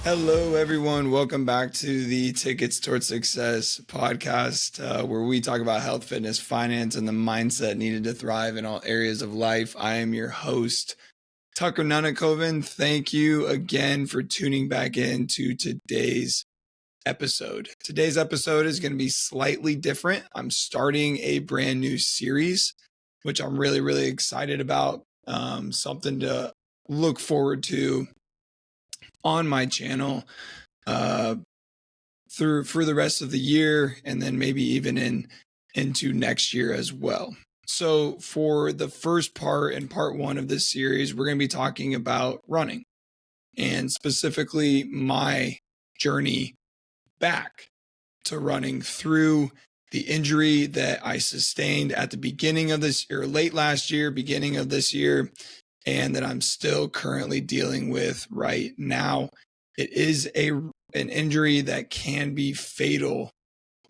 Hello, everyone. Welcome back to the Tickets Towards Success podcast, where we talk about health, fitness, finance, and the mindset needed to thrive in all areas of life. I am your host, Tucker Nunakoven. Thank you again for tuning back into today's episode. Today's episode is going to be slightly different. I'm starting a brand new series, which I'm really, really excited about. Something to look forward to on my channel for the rest of the year, and then maybe even into next year as well. So for the first part and part one of this series, we're going to be talking about running, and specifically my journey back to running through the injury that I sustained at the beginning of this year, late last year, beginning of this year, and that I'm still currently dealing with right now. It is an injury that can be fatal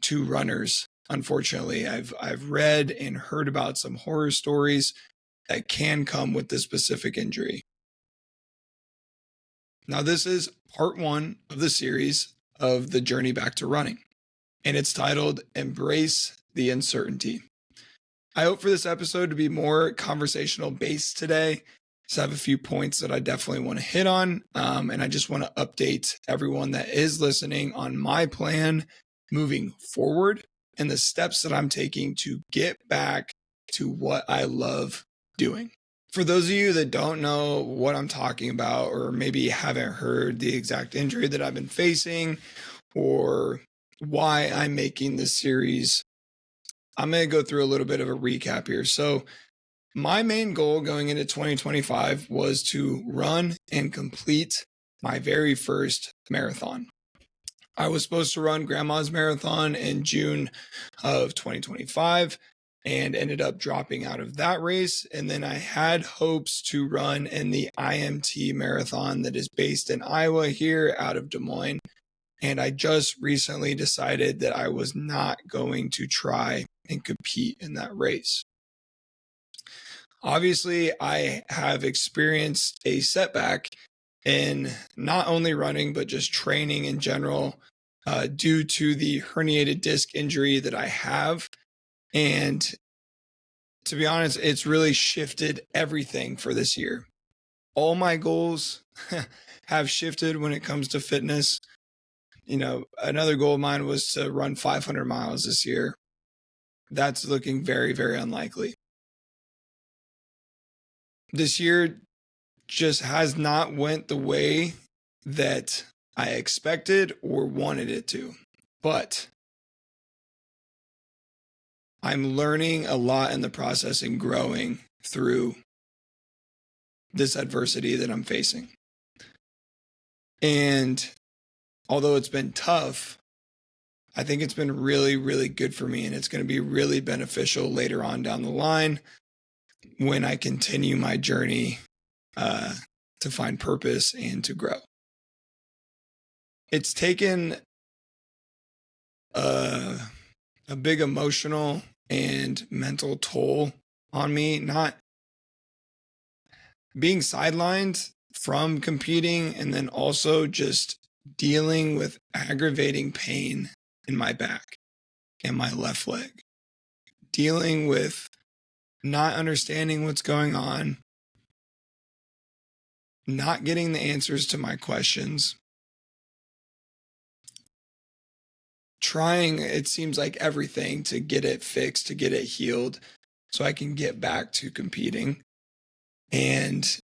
to runners. Unfortunately, I've read and heard about some horror stories that can come with this specific injury. Now, this is part one of the series of the journey back to running, and it's titled Embrace the Uncertainty. I hope for this episode to be more conversational based today. So I have a few points that I definitely want to hit on. And I just want to update everyone that is listening on my plan moving forward and the steps that I'm taking to get back to what I love doing. For those of you that don't know what I'm talking about, or maybe haven't heard the exact injury that I've been facing or why I'm making this series, I'm going to go through a little bit of a recap here. So my main goal going into 2025 was to run and complete my very first marathon. I was supposed to run Grandma's Marathon in June of 2025 and ended up dropping out of that race. And then I had hopes to run in the IMT Marathon that is based in Iowa here out of Des Moines. And I just recently decided that I was not going to try and compete in that race. Obviously, I have experienced a setback in not only running, but just training in general due to the herniated disc injury that I have. And to be honest, it's really shifted everything for this year. All my goals have shifted when it comes to fitness. You know, another goal of mine was to run 500 miles this year. That's looking very, very unlikely. This year just has not went the way that I expected or wanted it to. But I'm learning a lot in the process and growing through this adversity that I'm facing. And although it's been tough, I think it's been really, really good for me, and it's going to be really beneficial later on down the line when I continue my journey to find purpose and to grow. It's taken a big emotional and mental toll on me, not being sidelined from competing, and then also just dealing with aggravating pain in my back and my left leg, dealing with not understanding what's going on, not getting the answers to my questions, trying, it seems like, everything to get it fixed, to get it healed so I can get back to competing. And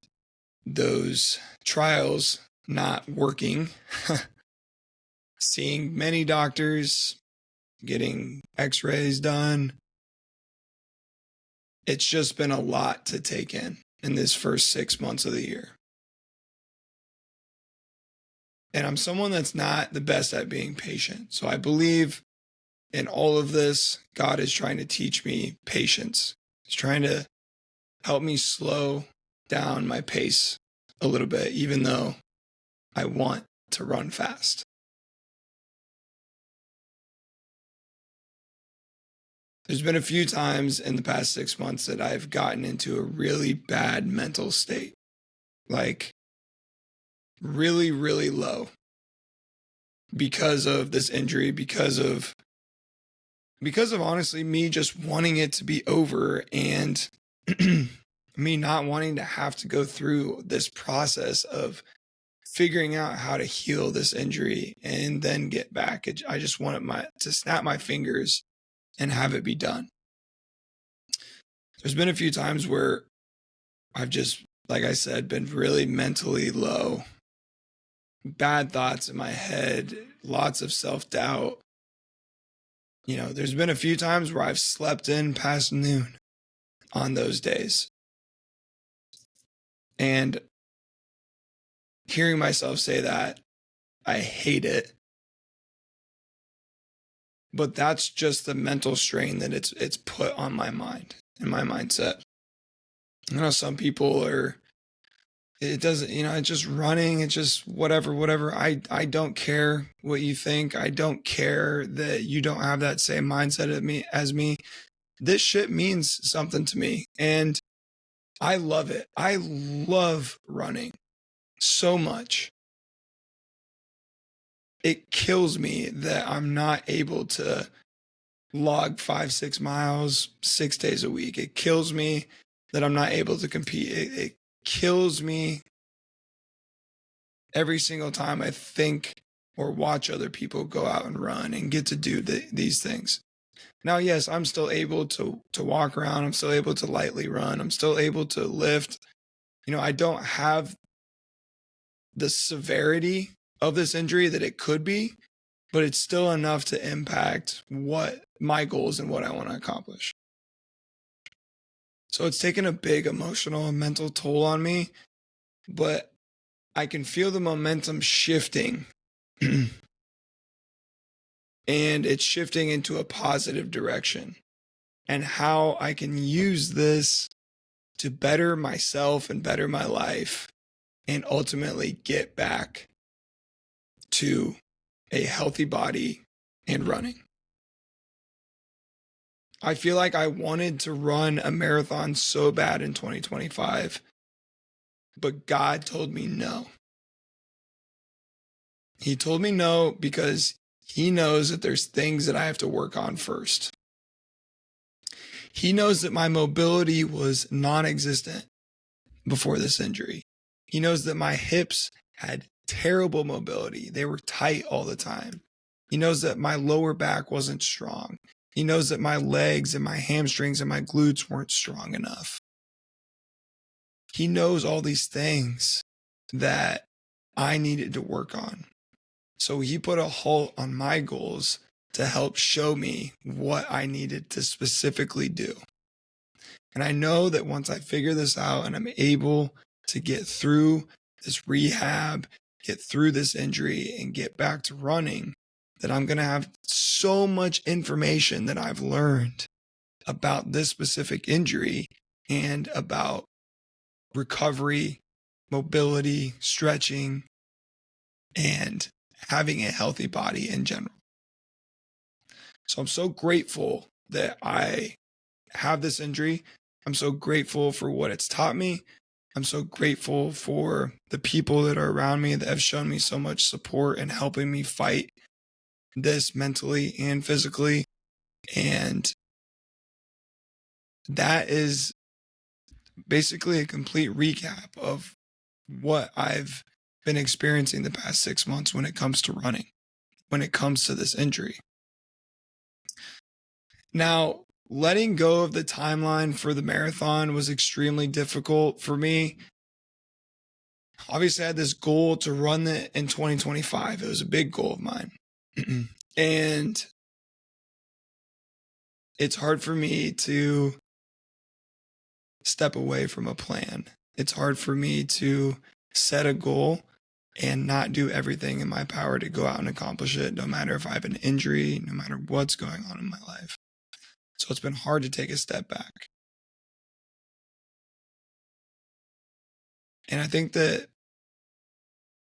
those trials not working, seeing many doctors, getting x-rays done. It's just been a lot to take in this first 6 months of the year. And I'm someone that's not the best at being patient. So I believe in all of this, God is trying to teach me patience. He's trying to help me slow down my pace a little bit, even though I want to run fast. There's been a few times in the past 6 months that I've gotten into a really bad mental state, like really, really low. because of this injury, because of honestly me just wanting it to be over, and me not wanting to have to go through this process of figuring out how to heal this injury and then get back. I just wanted to snap my fingers and have it be done. There's been a few times where I've just, like I said, been really mentally low, bad thoughts in my head, lots of self-doubt. There's been a few times where I've slept in past noon on those days. And hearing myself say that, I hate it. But that's just the mental strain that it's put on my mind and my mindset. Some people it doesn't, it's just running. It's just whatever. I don't care what you think. I don't care that you don't have that same mindset as me. This shit means something to me, and I love it. I love running so much. It kills me that I'm not able to log 5-6 miles 6 days a week. It kills me that I'm not able to compete. It kills me every single time I think or watch other people go out and run and get to do these things. Now, yes, I'm still able to walk around. I'm still able to lightly run. I'm still able to lift. I don't have the severity of this injury that it could be, but it's still enough to impact what my goals and what I want to accomplish. So it's taken a big emotional and mental toll on me, but I can feel the momentum shifting and it's shifting into a positive direction, and how I can use this to better myself and better my life and ultimately get back to a healthy body and running. I feel like I wanted to run a marathon so bad in 2025, but God told me no. He told me no because he knows that there's things that I have to work on first. He knows that my mobility was non-existent before this injury. He knows that my hips had terrible mobility. They were tight all the time. He knows that my lower back wasn't strong. He knows that my legs and my hamstrings and my glutes weren't strong enough. He knows all these things that I needed to work on. So he put a halt on my goals to help show me what I needed to specifically do. And I know that once I figure this out and I'm able to get through this rehab, get through this injury, and get back to running, that I'm going to have so much information that I've learned about this specific injury and about recovery, mobility, stretching, and having a healthy body in general. So I'm so grateful that I have this injury. I'm so grateful for what it's taught me. I'm so grateful for the people that are around me that have shown me so much support and helping me fight this mentally and physically. And that is basically a complete recap of what I've been experiencing the past 6 months when it comes to running, when it comes to this injury. Now, letting go of the timeline for the marathon was extremely difficult for me. Obviously, I had this goal to run it in 2025. It was a big goal of mine. And it's hard for me to step away from a plan. It's hard for me to set a goal and not do everything in my power to go out and accomplish it, no matter if I have an injury, no matter what's going on in my life. So it's been hard to take a step back. And I think that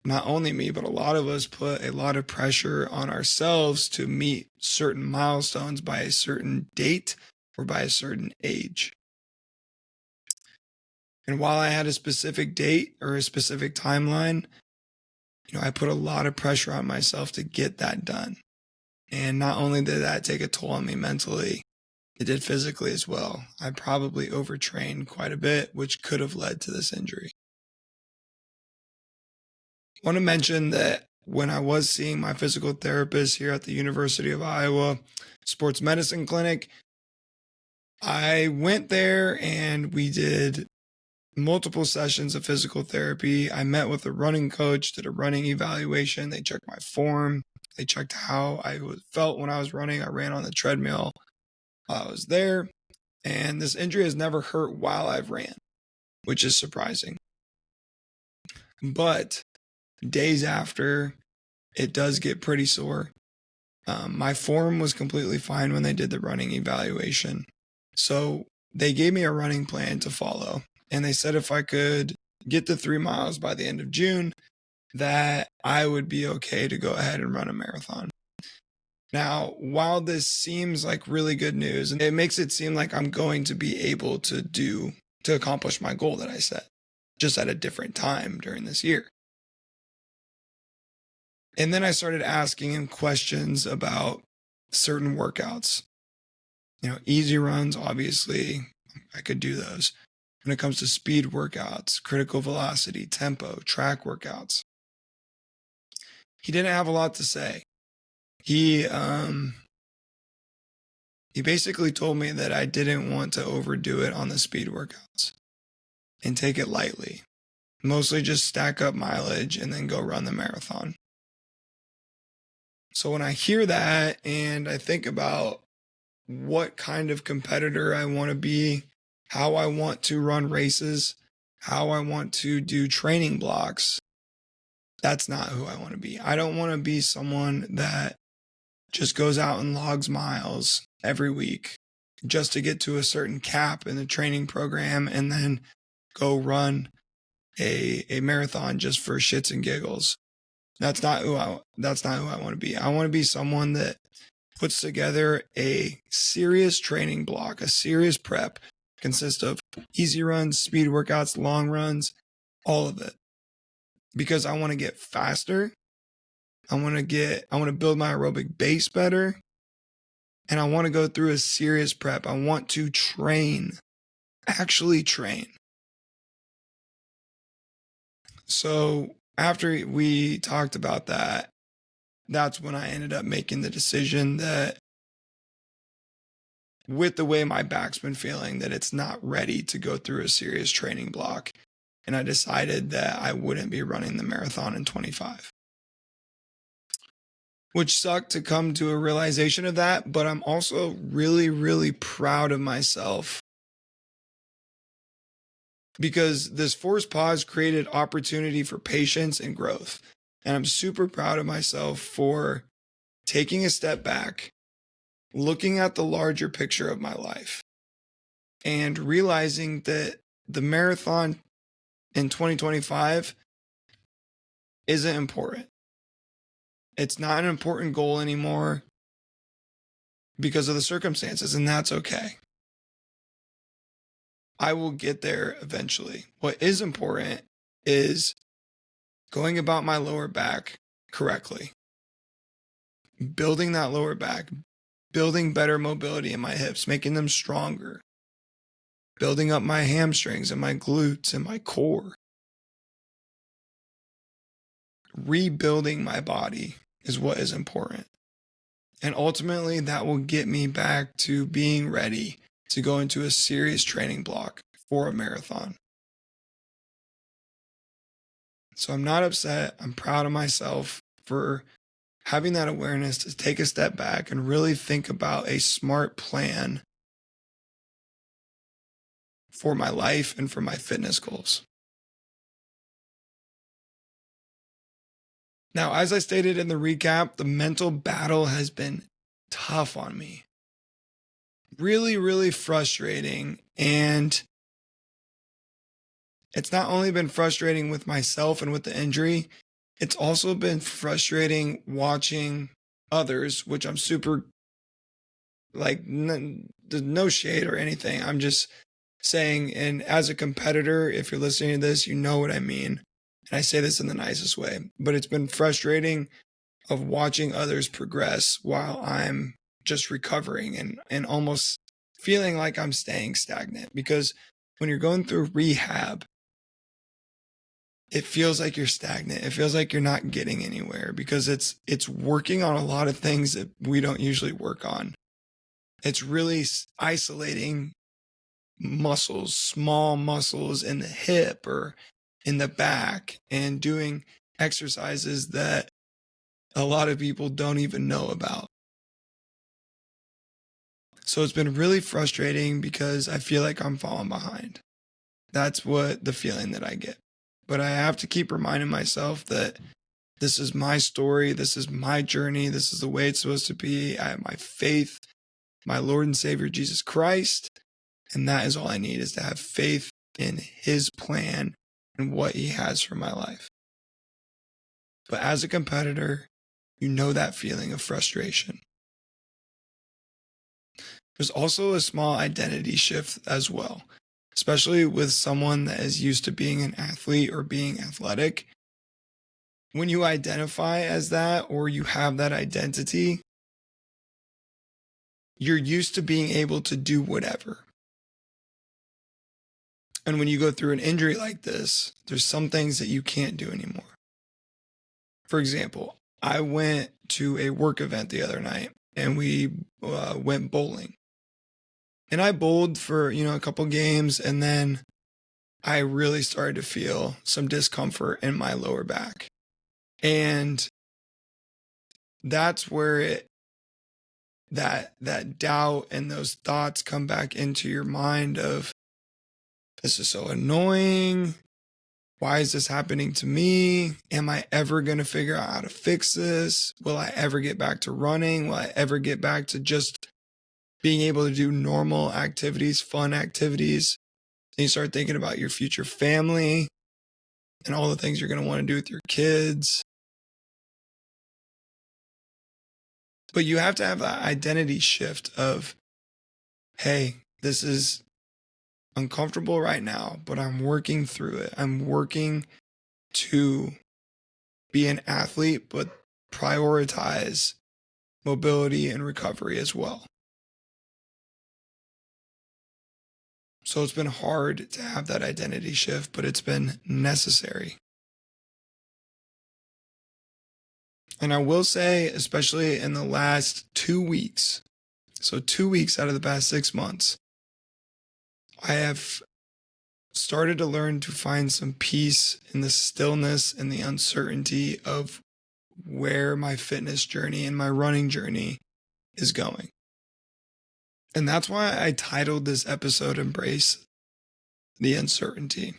not only me, but a lot of us put a lot of pressure on ourselves to meet certain milestones by a certain date or by a certain age. And while I had a specific date or a specific timeline, I put a lot of pressure on myself to get that done. And not only did that take a toll on me mentally, it did physically as well. I probably overtrained quite a bit, which could have led to this injury. I want to mention that when I was seeing my physical therapist here at the University of Iowa Sports Medicine Clinic, I went there and we did multiple sessions of physical therapy. I met with a running coach, did a running evaluation. They checked my form. They checked how I felt when I was running. I ran on the treadmill while I was there. And this injury has never hurt while I've ran, which is surprising. But days after, it does get pretty sore. My form was completely fine when they did the running evaluation. So they gave me a running plan to follow. And they said if I could get to 3 miles by the end of June, that I would be okay to go ahead and run a marathon. Now, while this seems like really good news, and it makes it seem like I'm going to be able to accomplish my goal that I set, just at a different time during this year. And then I started asking him questions about certain workouts. Easy runs, obviously, I could do those. When it comes to speed workouts, critical velocity, tempo, track workouts, he didn't have a lot to say. He basically told me that I didn't want to overdo it on the speed workouts and take it lightly. Mostly just stack up mileage and then go run the marathon. So when I hear that and I think about what kind of competitor I want to be, how I want to run races, how I want to do training blocks, that's not who I want to be. I don't want to be someone that just goes out and logs miles every week just to get to a certain cap in the training program and then go run a marathon just for shits and giggles. That's not who I want to be. I want to be someone that puts together a serious training block, a serious prep, consists of easy runs, speed workouts, long runs, all of it. Because I want to get faster. I want to build my aerobic base better. And I want to go through a serious prep. I want to train, actually train. So after we talked about that, that's when I ended up making the decision that with the way my back's been feeling, that it's not ready to go through a serious training block. And I decided that I wouldn't be running the marathon in 25. Which sucked to come to a realization of that, but I'm also really, really proud of myself because this forced pause created opportunity for patience and growth. And I'm super proud of myself for taking a step back, looking at the larger picture of my life, and realizing that the marathon in 2025 isn't important. It's not an important goal anymore because of the circumstances, and that's okay. I will get there eventually. What is important is going about my lower back correctly, building that lower back, building better mobility in my hips, making them stronger, building up my hamstrings and my glutes and my core, rebuilding my body is what is important. And ultimately, that will get me back to being ready to go into a serious training block for a marathon. So I'm not upset. I'm proud of myself for having that awareness to take a step back and really think about a smart plan for my life and for my fitness goals. Now, as I stated in the recap, the mental battle has been tough on me. Really, really frustrating. And it's not only been frustrating with myself and with the injury, it's also been frustrating watching others, which I'm super, no shade or anything. I'm just saying, and as a competitor, if you're listening to this, you know what I mean. And I say this in the nicest way, but it's been frustrating of watching others progress while I'm just recovering and almost feeling like I'm staying stagnant. Because when you're going through rehab, it feels like you're stagnant. It feels like you're not getting anywhere because it's working on a lot of things that we don't usually work on. It's really isolating muscles, small muscles in the hip or in the back, and doing exercises that a lot of people don't even know about. So it's been really frustrating because I feel like I'm falling behind. That's what the feeling that I get. But I have to keep reminding myself that this is my story. This is my journey. This is the way it's supposed to be. I have my faith, my Lord and Savior, Jesus Christ. And that is all I need, is to have faith in his plan and what he has for my life. But as a competitor, you know that feeling of frustration. There's also a small identity shift as well, especially with someone that is used to being an athlete or being athletic. When you identify as that, or you have that identity, you're used to being able to do whatever. And when you go through an injury like this, there's some things that you can't do anymore. For example, I went to a work event the other night and we went bowling. And I bowled for, a couple games, and then I really started to feel some discomfort in my lower back. And that's where that doubt and those thoughts come back into your mind of, this is so annoying. Why is this happening to me? Am I ever going to figure out how to fix this? Will I ever get back to running? Will I ever get back to just being able to do normal activities, fun activities? And you start thinking about your future family and all the things you're going to want to do with your kids. But you have to have that identity shift of, hey, this is uncomfortable right now, but I'm working through it. I'm working to be an athlete, but prioritize mobility and recovery as well. So it's been hard to have that identity shift, but it's been necessary. And I will say, especially in the last 2 weeks, so 2 weeks out of the past 6 months, I have started to learn to find some peace in the stillness and the uncertainty of where my fitness journey and my running journey is going. And that's why I titled this episode Embrace the Uncertainty.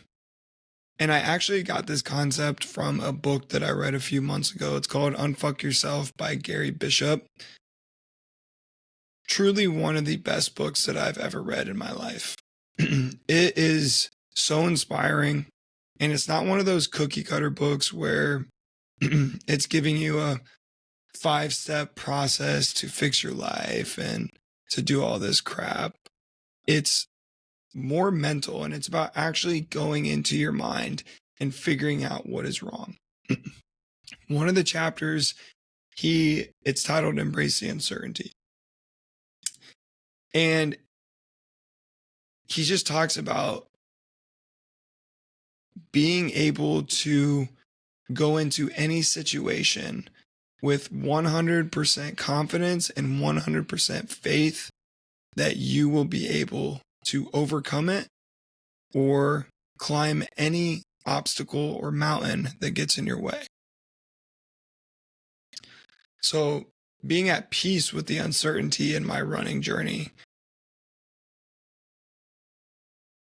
And I actually got this concept from a book that I read a few months ago. It's called Unfuck Yourself by Gary Bishop. Truly one of the best books that I've ever read in my life. It is so inspiring. And it's not one of those cookie cutter books where it's giving you a 5-step process to fix your life and to do all this crap. It's more mental, and it's about actually going into your mind and figuring out what is wrong. One of the chapters, it's titled Embrace the Uncertainty. And he just talks about being able to go into any situation with 100% confidence and 100% faith that you will be able to overcome it or climb any obstacle or mountain that gets in your way. So being at peace with the uncertainty in my running journey,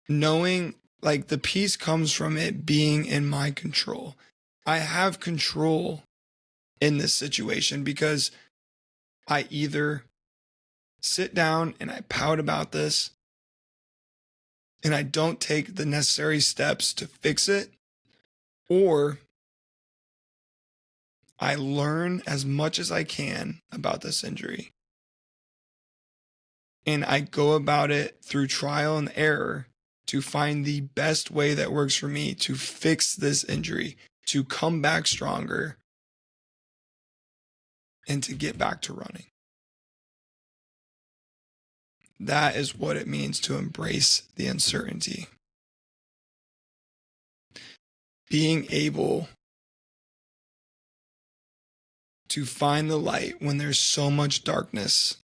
knowing like the peace comes from it being in my control. I have control in this situation because I either sit down and I pout about this and I don't take the necessary steps to fix it, or I learn as much as I can about this injury and I go about it through trial and error to find the best way that works for me to fix this injury, to come back stronger, and to get back to running. That is what it means to embrace the uncertainty. Being able to find the light when there's so much darkness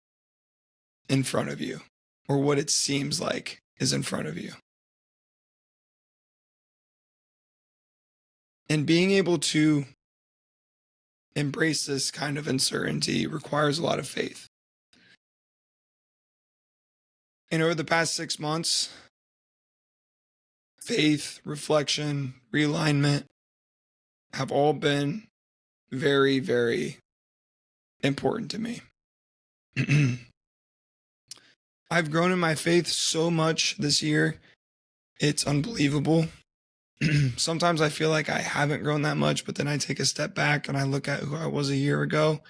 in front of you, or what it seems like is in front of you. And being able to embrace this kind of uncertainty requires a lot of faith. And over the past 6 months, faith, reflection, realignment have all been very, very important to me. I've grown in my faith so much this year. It's unbelievable. Sometimes I feel like I haven't grown that much, but then I take a step back and I look at who I was a year ago,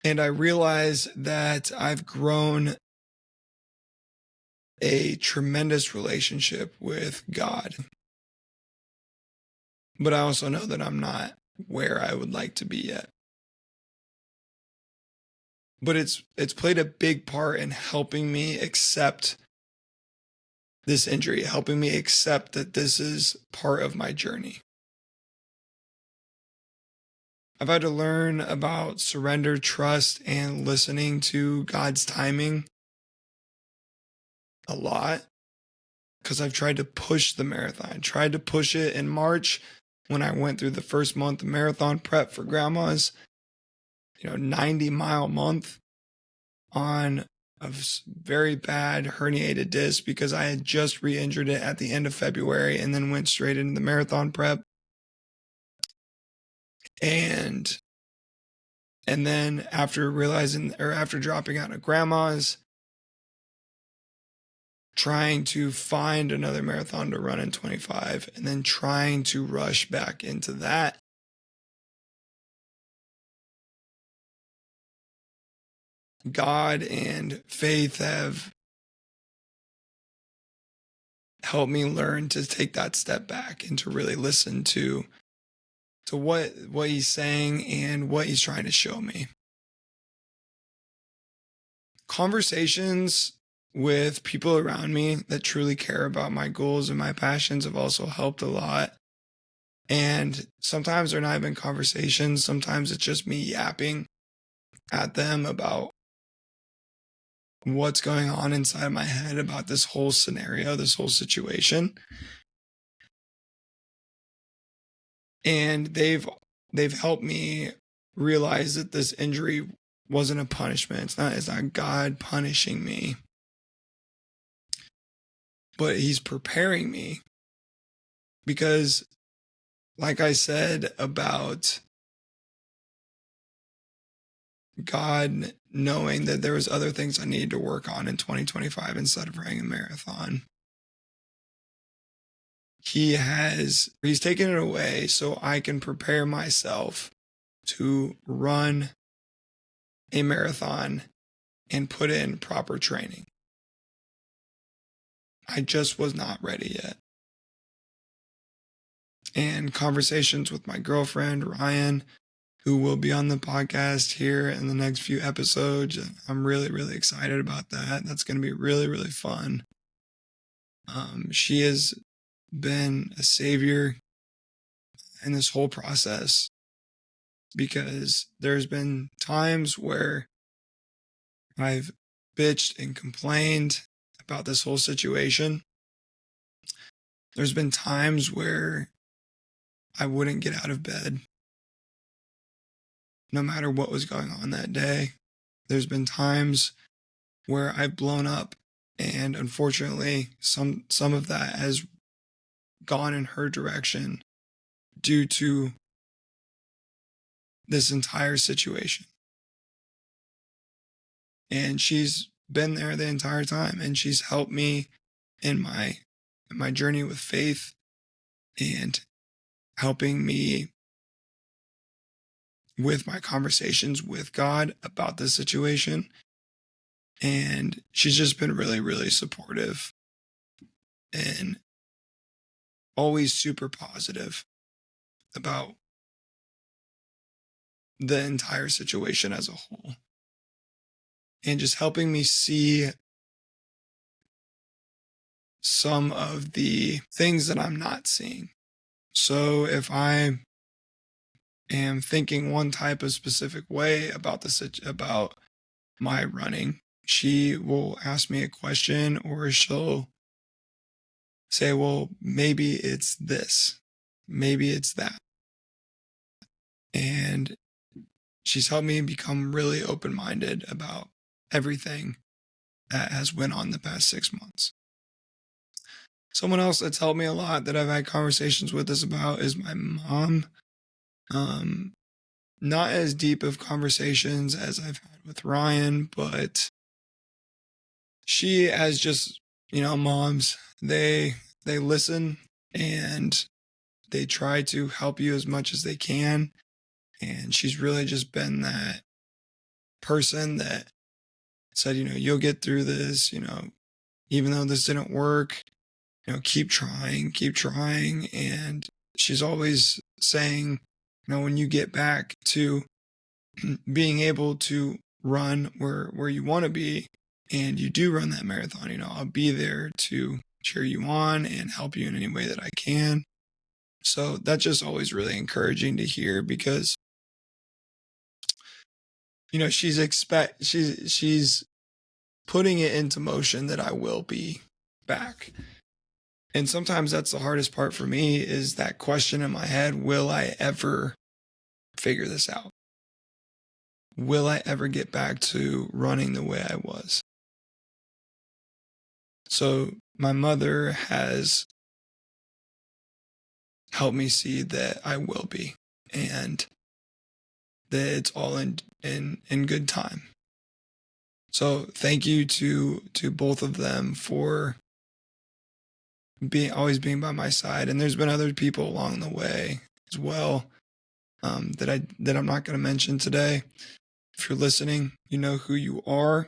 and I realize that I've grown a tremendous relationship with God. But I also know that I'm not where I would like to be yet. But it's played a big part in helping me accept this injury, helping me accept that this is part of my journey. I've had to learn about surrender, trust, and listening to God's timing a lot, because I've tried to push the marathon. I tried to push it in March when I went through the first month of marathon prep for grandma's, 90-mile month on a very bad herniated disc, because I had just re-injured it at the end of February and then went straight into the marathon prep. And then after dropping out of grandma's, trying to find another marathon to run in 25, and then trying to rush back into that. God and faith have helped me learn to take that step back and to really listen to what he's saying and what he's trying to show me. Conversations with people around me that truly care about my goals and my passions have also helped a lot. And sometimes they're not even conversations. Sometimes it's just me yapping at them about what's going on inside my head about this whole scenario, this whole situation. And they've helped me realize that this injury wasn't a punishment. It's not God punishing me, but he's preparing me, because like I said about God knowing that there was other things I needed to work on in 2025 instead of running a marathon, he's taken it away so I can prepare myself to run a marathon and put in proper training. I just was not ready yet. And conversations with my girlfriend, Ryan, who will be on the podcast here in the next few episodes. I'm really, really excited about that. That's going to be really, really fun. She has been a savior in this whole process, because there's been times where I've bitched and complained about this whole situation. There's been times where I wouldn't get out of bed, no matter what was going on that day. There's been times where I've blown up, and unfortunately, some of that has gone in her direction due to this entire situation. And she's been there the entire time, and she's helped me in my journey with faith, and helping me with my conversations with God about this situation. And she's just been really, really supportive. and always super positive about the entire situation as a whole, and just helping me see some of the things that I'm not seeing. So if I am thinking one type of specific way about about my running, she will ask me a question, or she'll say, well, maybe it's this, maybe it's that. And she's helped me become really open-minded about everything that has went on the past 6 months. Someone else that's helped me a lot that I've had conversations with this about is my mom. Not as deep of conversations as I've had with Ryan, but she has just, moms, they listen and they try to help you as much as they can. And she's really just been that person that said, you'll get through this, even though this didn't work, keep trying. And she's always saying, when you get back to being able to run where you want to be, and you do run that marathon, I'll be there to cheer you on and help you in any way that I can. So that's just always really encouraging to hear, because she's putting it into motion that I will be back. And sometimes that's the hardest part for me, is that question in my head, will I ever figure this out? Will I ever get back to running the way I was? So my mother has helped me see that I will be, and that it's all in good time. So thank you to both of them for always being by my side. And there's been other people along the way as well, that I'm not going to mention today. If you're listening, you know who you are.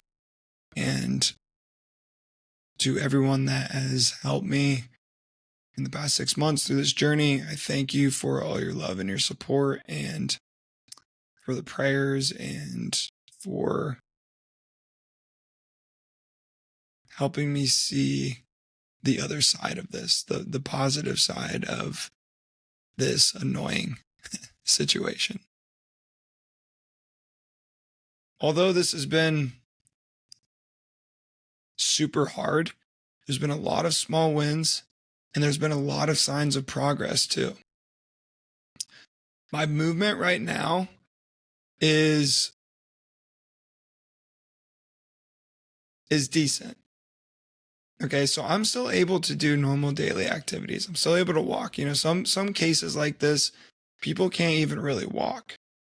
And to everyone that has helped me in the past 6 months through this journey, I thank you for all your love and your support, and for the prayers, and for helping me see the other side of this, the positive side of this annoying situation. Although this has been super hard, there's been a lot of small wins, and there's been a lot of signs of progress too. My movement right now is decent. Okay, so I'm still able to do normal daily activities. I'm still able to walk. Some cases like this, people can't even really walk.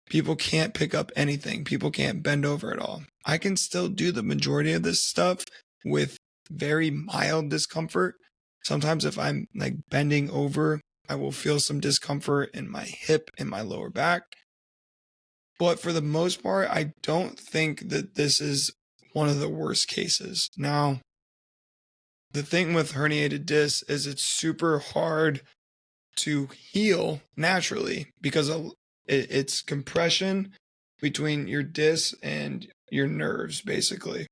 People can't pick up anything. People can't bend over at all. I can still do the majority of this stuff with very mild discomfort. Sometimes if I'm like bending over, I will feel some discomfort in my hip and my lower back. But for the most part, I don't think that this is one of the worst cases. Now, the thing with herniated discs is it's super hard to heal naturally, because it's compression between your disc and your nerves, basically.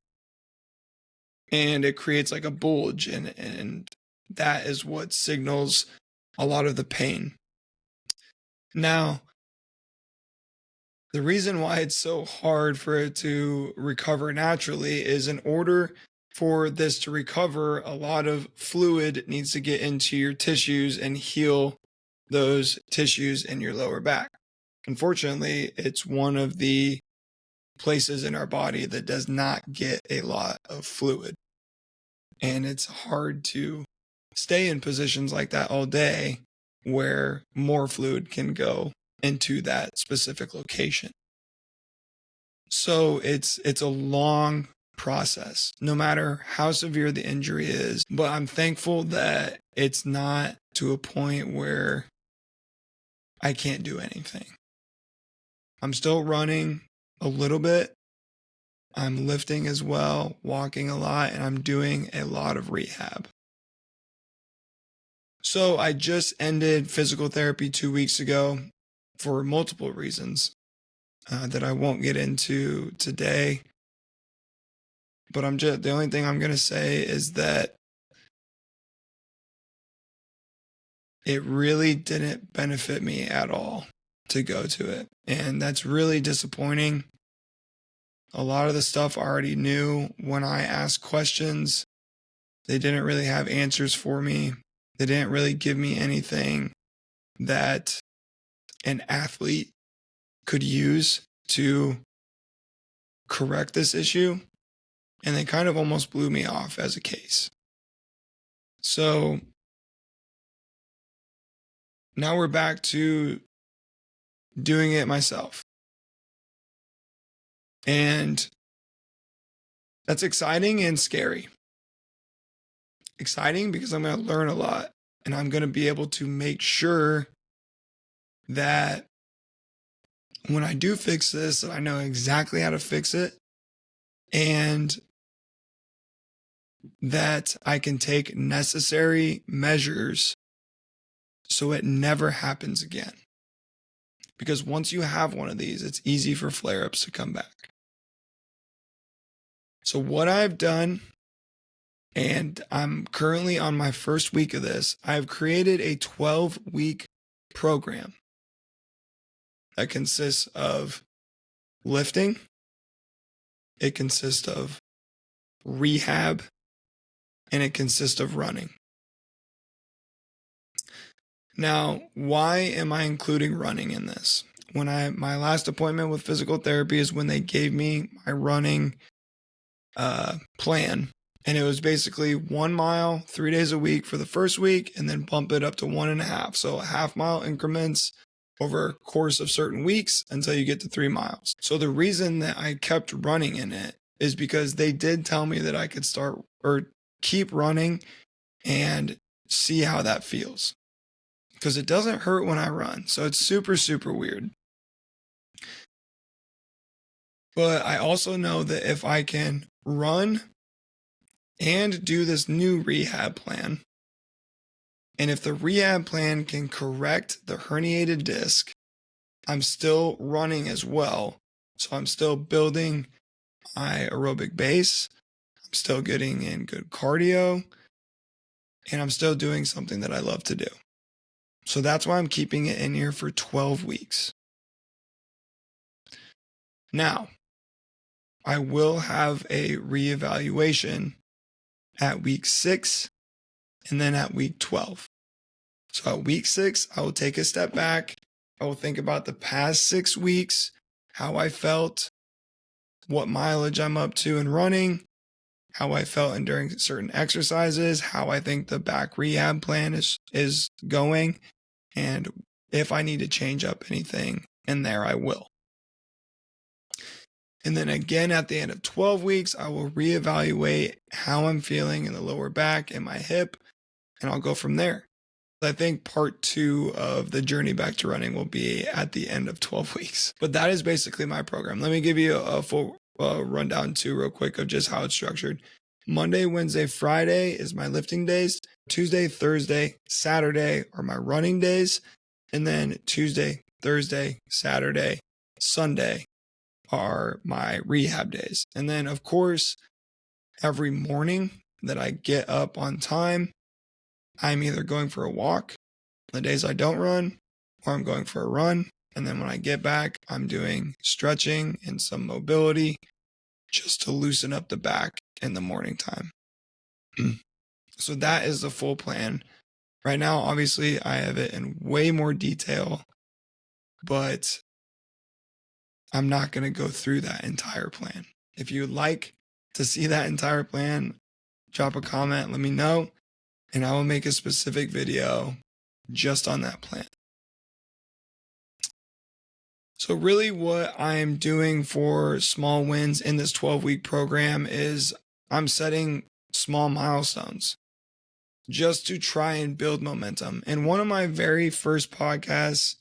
And it creates like a bulge, and that is what signals a lot of the pain. Now, the reason why it's so hard for it to recover naturally is, in order for this to recover, a lot of fluid needs to get into your tissues and heal those tissues in your lower back. Unfortunately, it's one of the places in our body that does not get a lot of fluid. And it's hard to stay in positions like that all day where more fluid can go into that specific location. So it's a long process, no matter how severe the injury is. But I'm thankful that it's not to a point where I can't do anything. I'm still running a little bit. I'm lifting as well, walking a lot, and I'm doing a lot of rehab. So I just ended physical therapy 2 weeks ago for multiple reasons that I won't get into today. But the only thing I'm going to say is that it really didn't benefit me at all to go to it. And that's really disappointing. A lot of the stuff I already knew. When I asked questions, they didn't really have answers for me. They didn't really give me anything that an athlete could use to correct this issue. And they kind of almost blew me off as a case. So now we're back to doing it myself. And that's exciting and scary. Exciting because I'm going to learn a lot, and I'm going to be able to make sure that when I do fix this, I know exactly how to fix it, and that I can take necessary measures so it never happens again. Because once you have one of these, it's easy for flare-ups to come back. So what I've done, and I'm currently on my first week of this, I've created a 12-week program that consists of lifting, it consists of rehab, and it consists of running. Now, why am I including running in this? My last appointment with physical therapy is when they gave me my running plan. And it was basically 1 mile, 3 days a week for the first week, and then bump it up to 1.5. So 1/2 mile increments over a course of certain weeks until you get to 3 miles. So the reason that I kept running in it is because they did tell me that I could start or keep running and see how that feels. Because it doesn't hurt when I run. So it's super, super weird. But I also know that if I can run and do this new rehab plan, and if the rehab plan can correct the herniated disc, I'm still running as well. So I'm still building my aerobic base. I'm still getting in good cardio. And I'm still doing something that I love to do. So that's why I'm keeping it in here for 12 weeks. Now, I will have a reevaluation at week 6 and then at week 12. So at week 6, I will take a step back. I will think about the past 6 weeks, how I felt, what mileage I'm up to in running, how I felt during certain exercises, how I think the back rehab plan is going, and if I need to change up anything in there, I will. And then again, at the end of 12 weeks, I will reevaluate how I'm feeling in the lower back and my hip, and I'll go from there. I think part 2 of the journey back to running will be at the end of 12 weeks. But that is basically my program. Let me give you a full rundown too real quick of just how it's structured. Monday, Wednesday, Friday is my lifting days. Tuesday, Thursday, Saturday are my running days. And then Tuesday, Thursday, Saturday, Sunday are my rehab days. And then, of course, every morning that I get up on time, I'm either going for a walk the days I don't run, or I'm going for a run. And then when I get back, I'm doing stretching and some mobility just to loosen up the back in the morning time. So that is the full plan. Right now, obviously, I have it in way more detail, but I'm not going to go through that entire plan. If you'd like to see that entire plan, drop a comment, let me know, and I will make a specific video just on that plan. So really what I'm doing for small wins in this 12-week program is I'm setting small milestones just to try and build momentum. In one of my very first podcasts,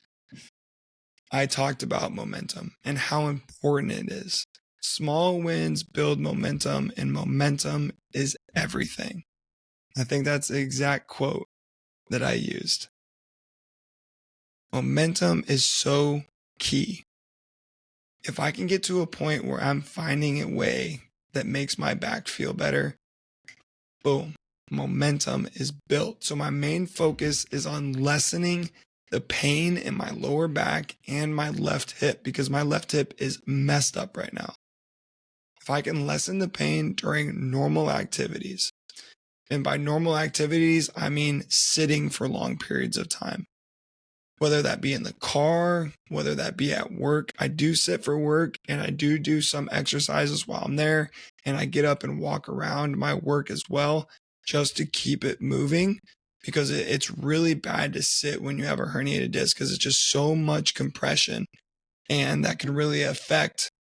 I talked about momentum and how important it is. Small wins build momentum, and momentum is everything. I think that's the exact quote. that I used. Momentum is so key. If I can get to a point where I'm finding a way that makes my back feel better, boom, momentum is built. So my main focus is on lessening the pain in my lower back and my left hip, because my left hip is messed up right now. If I can lessen the pain during normal activities, and by normal activities, I mean sitting for long periods of time, whether that be in the car, whether that be at work. I do sit for work, and I do some exercises while I'm there, and I get up and walk around my work as well, just to keep it moving, because it's really bad to sit when you have a herniated disc, because it's just so much compression, and that can really affect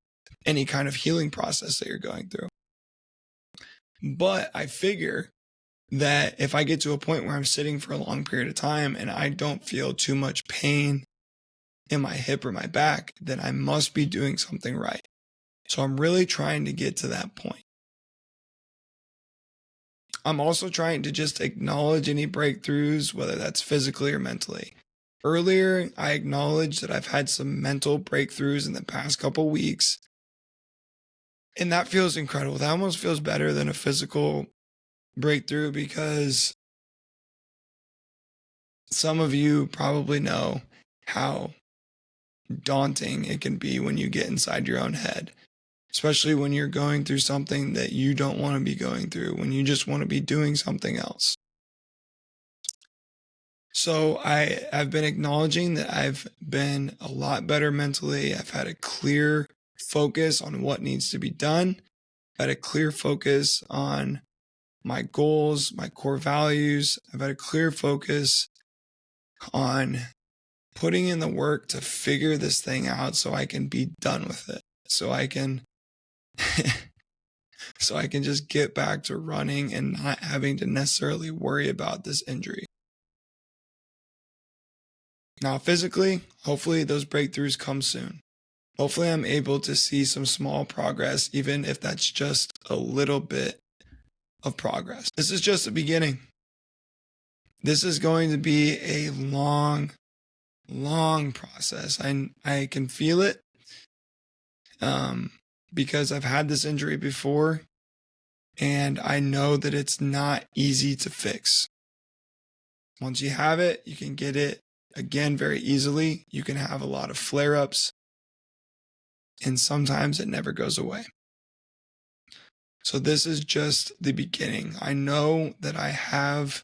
any kind of healing process that you're going through. But I figure that if I get to a point where I'm sitting for a long period of time and I don't feel too much pain in my hip or my back, then I must be doing something right. So I'm really trying to get to that point. I'm also trying to just acknowledge any breakthroughs, whether that's physically or mentally. Earlier, I acknowledged that I've had some mental breakthroughs in the past couple weeks, and that feels incredible. That almost feels better than a physical breakthrough, because some of you probably know how daunting it can be when you get inside your own head, especially when you're going through something that you don't want to be going through, when you just want to be doing something else. So I've been acknowledging that I've been a lot better mentally. I've had a clear focus on what needs to be done. I've had a clear focus on my goals, my core values. I've had a clear focus on putting in the work to figure this thing out so I can be done with it. So I can just get back to running and not having to necessarily worry about this injury. Now, physically, hopefully those breakthroughs come soon. Hopefully I'm able to see some small progress, even if that's just a little bit of progress. This is just the beginning. This is going to be a long process. I can feel it because I've had this injury before, and I know that it's not easy to fix. Once you have it, you can get it again very easily. You can have a lot of flare-ups, and sometimes it never goes away. So this is just the beginning. I know that I have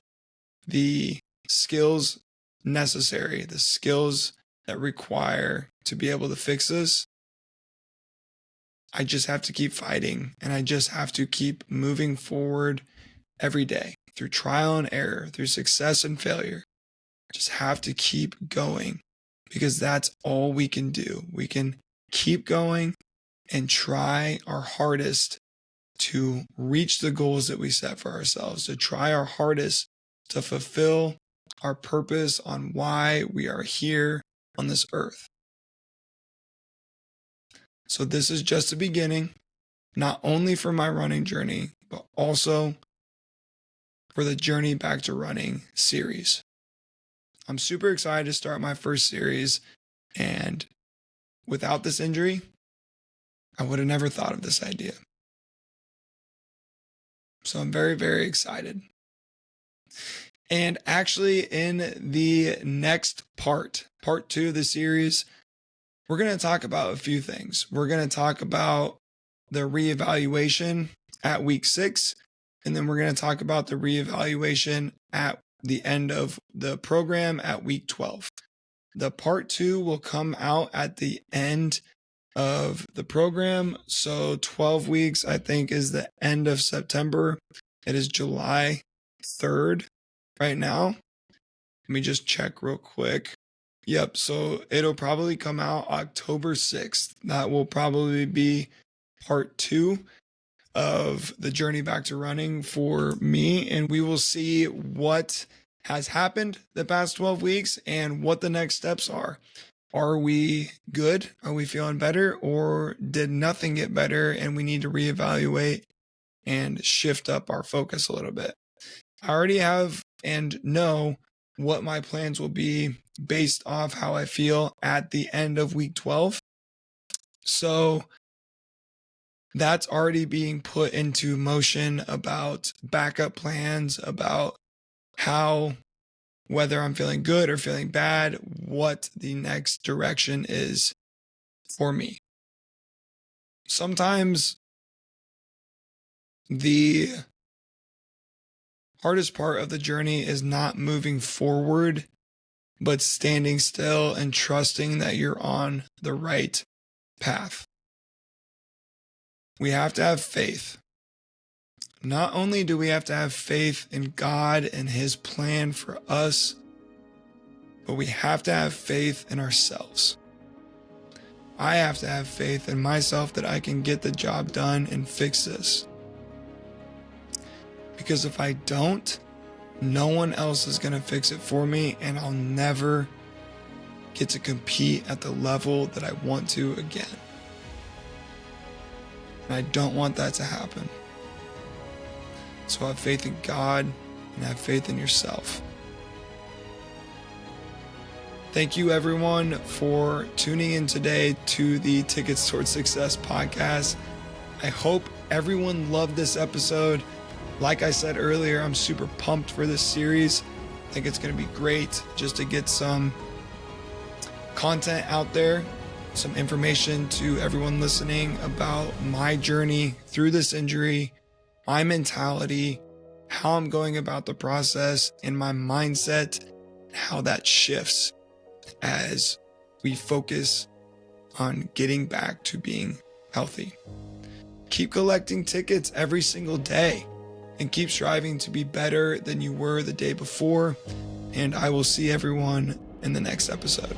the skills necessary, the skills that require to be able to fix this. I just have to keep fighting, and I just have to keep moving forward every day through trial and error, through success and failure. Just have to keep going, because that's all we can do. We can keep going and try our hardest to reach the goals that we set for ourselves, to try our hardest to fulfill our purpose on why we are here on this earth. So this is just the beginning, not only for my running journey, but also for the Journey Back to Running series. I'm super excited to start my first series, and without this injury, I would have never thought of this idea. So I'm very, very excited. And actually, in the next part 2 of the series, we're going to talk about a few things. We're going to talk about the reevaluation at week 6, and then we're going to talk about the reevaluation at the end of the program at week 12. The part 2 will come out at the end of the program. So 12 weeks, I think, is the end of September. It is July 3rd right now. Let me just check real quick. Yep, so it'll probably come out October 6th. That will probably be part 2 of the Journey Back to Running for me, and we will see what has happened the past 12 weeks and what the next steps are. Are we good? Are we feeling better? Or did nothing get better and we need to reevaluate and shift up our focus a little bit? I already have and know what my plans will be based off how I feel at the end of week 12. So that's already being put into motion about backup plans, about how, whether I'm feeling good or feeling bad, what the next direction is for me. Sometimes the hardest part of the journey is not moving forward, but standing still and trusting that you're on the right path. We have to have faith. Not only do we have to have faith in God and His plan for us, but we have to have faith in ourselves. I have to have faith in myself that I can get the job done and fix this. Because if I don't, no one else is going to fix it for me, and I'll never get to compete at the level that I want to again. And I don't want that to happen. So have faith in God and have faith in yourself. Thank you, everyone, for tuning in today to the Tickets Towards Success podcast. I hope everyone loved this episode. Like I said earlier, I'm super pumped for this series. I think it's going to be great just to get some content out there, some information to everyone listening about my journey through this injury, my mentality, how I'm going about the process, and my mindset, how that shifts as we focus on getting back to being healthy. Keep collecting tickets every single day and keep striving to be better than you were the day before. And I will see everyone in the next episode.